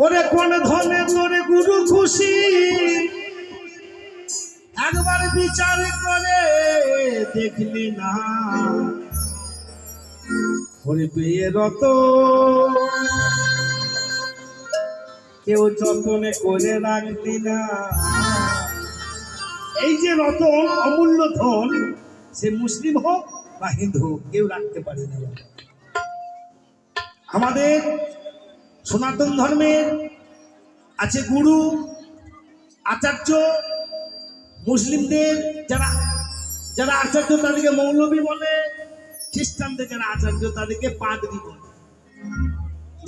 ওরে কোন ধনে তোরে গুরু খুশি একবার বিচার করে দেখলি না ওরে পেয়ে রত কেউ যতনে করে রাখলি না। এই যে রতন অমূল্য ধন সে মুসলিম হোক বা হিন্দু হোক কেউ রাখতে পারে না। আমাদের সনাতন ধর্মের আছে গুরু আচার্য, মুসলিমদের যারা যারা আচার্য তাদেরকে মৌলবী বলে, খ্রিস্টানদের যারা আচার্য তাদেরকে পাদ্রী বলে।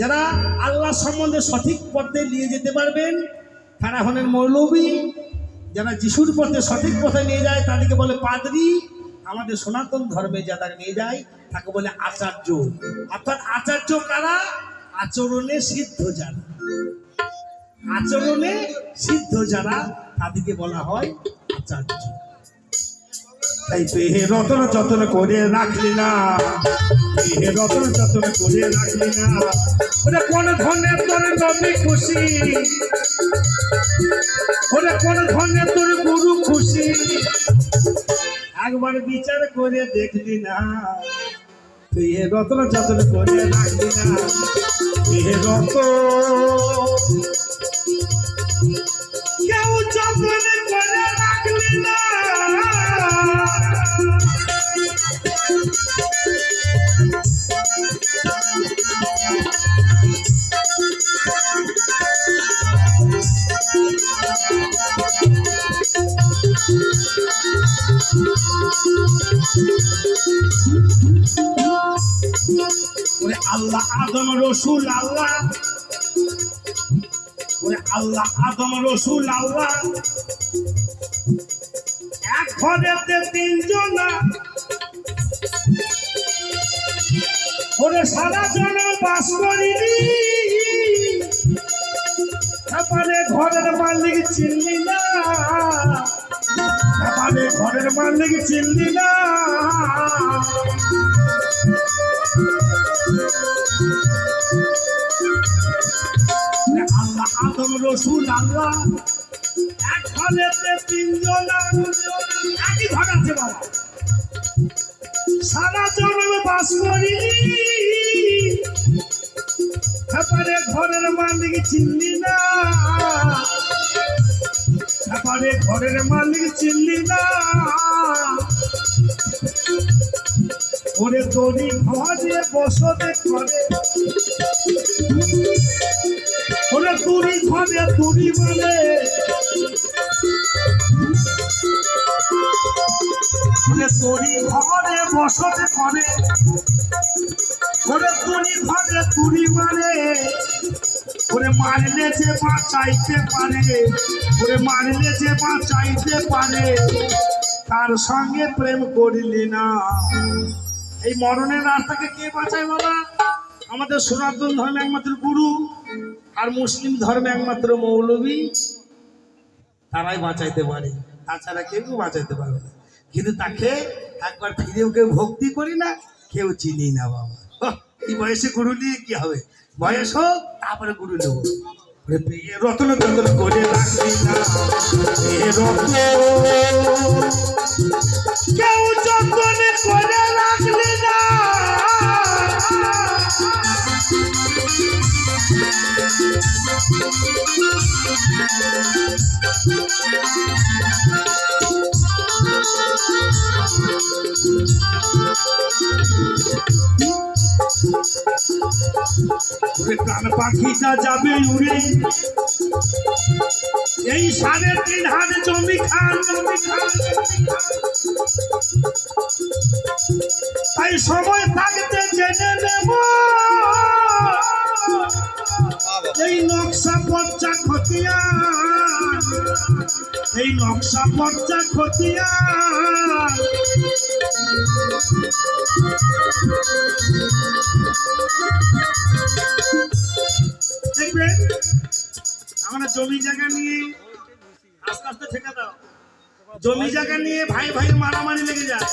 যারা আল্লাহ সম্বন্ধে সঠিক পথে নিয়ে যেতে পারবেন তারা হলেন মৌলবী, যারা যিশুর পথে সঠিক পথে নিয়ে যায় তাদেরকে বলে পাদ্রী। আমাদের সনাতন ধর্মে যারা নিয়ে যায় তাকে বলে আচার্য। অর্থাৎ আচার্য কারা? আচরণে সিদ্ধ যারা, আচরণে সিদ্ধ যারা তাদেরকে বলা হয় আচার্য। তাই পেহে রতন যতন করে রাখলি না, পেহে রতন যতন করে রাখলি না। ওরে কোন ধনে তোর নবী খুশি, ওরে কোন ধনে তোর গুরু খুশি একবার বিচার করে দেখলি না। পেহে রতন যতন করে রাখলি না, পেহে রতন কেউ যতন করে রাখলি না। আল্লাহ আদম রসুল আল্লাহ, ওরে আল্লাহ আদম রসুল আল্লাহ এক ঘরেতে তিনজনা, ওরে সারা জন বাস করিনি। তারপরে ঘরের মালিক চিনলি না, তারপরে ঘরের মালিক চিনলি না। আল্লাহ আদম রসুল আল্লাহ এক ঘরেতে তিনজনা, একই ঘর আছে বাবা, সারা জন্ম বাস করি। তারপরে ঘরের মালিক চিনলি না, তারপরে ঘরের মালিক চিনলি না। ওরে তোরি ঘরে বসতে করে, ওরে তুরি ঘরে তুরি বলে, ওরে তোরি ঘরে বসতে করে, ওরে তুরি ঘরে তুরি মানে। ওরে মারলে যে বাঁচাইতে পারে, ওরে মারলে যে বাঁচাইতে পারে তার সঙ্গে প্রেম করিলি না। এই মরণের রাস্তাকে কে বাঁচায় বাবা? আমাদের সনাতন ধর্মে একমাত্র গুরু আর মুসলিম ধর্মে একমাত্র মৌলবী, তারাই বাঁচাইতে পারে, তাছাড়া কেউ বাঁচাইতে পারবে না। কিন্তু তাকে একবার ফিরেও কেউ ভক্তি করি না, কেউ চিনি না বাবা। এই বয়সে গুরু নিয়ে কি হবে? বয়স হোক তারপরে গুরু নেব। রতন যতন করে রাখলি না, রতন কেউ যতন করে রাখলি না। প্রাণ পাখিটা যাবে উড়ে, এই 3.5 হাত জমি খান, জমি খান। তাই সময় থাকতে জেনে নেব এই নকশা পর্চা খতিয়া, এই নকশা পর্চা খতিয়া। দেখবেন আমরা জমি জায়গা নিয়ে আস্তে আস্তে ঠেকা দাও, জমি জায়গা নিয়ে ভাই ভাই মারামারি লেগে যায়,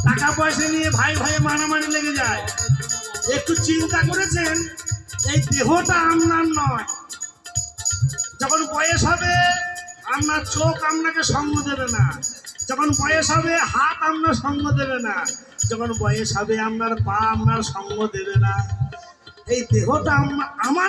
টাকা পয়সা নিয়ে ভাই ভাই মারামারি লেগে যায়। একটু চিন্তা করেছেন এই দেহটা আপনার নয়। যখন বয়স হবে আপনার চোখ আপনাকে সঙ্গ দেবে না, যখন বয়স হবে হাত আপনার সঙ্গ দেবে না, যখন বয়স হবে আপনার পা আপনার সঙ্গ দেবে না। এই দেহটা আমার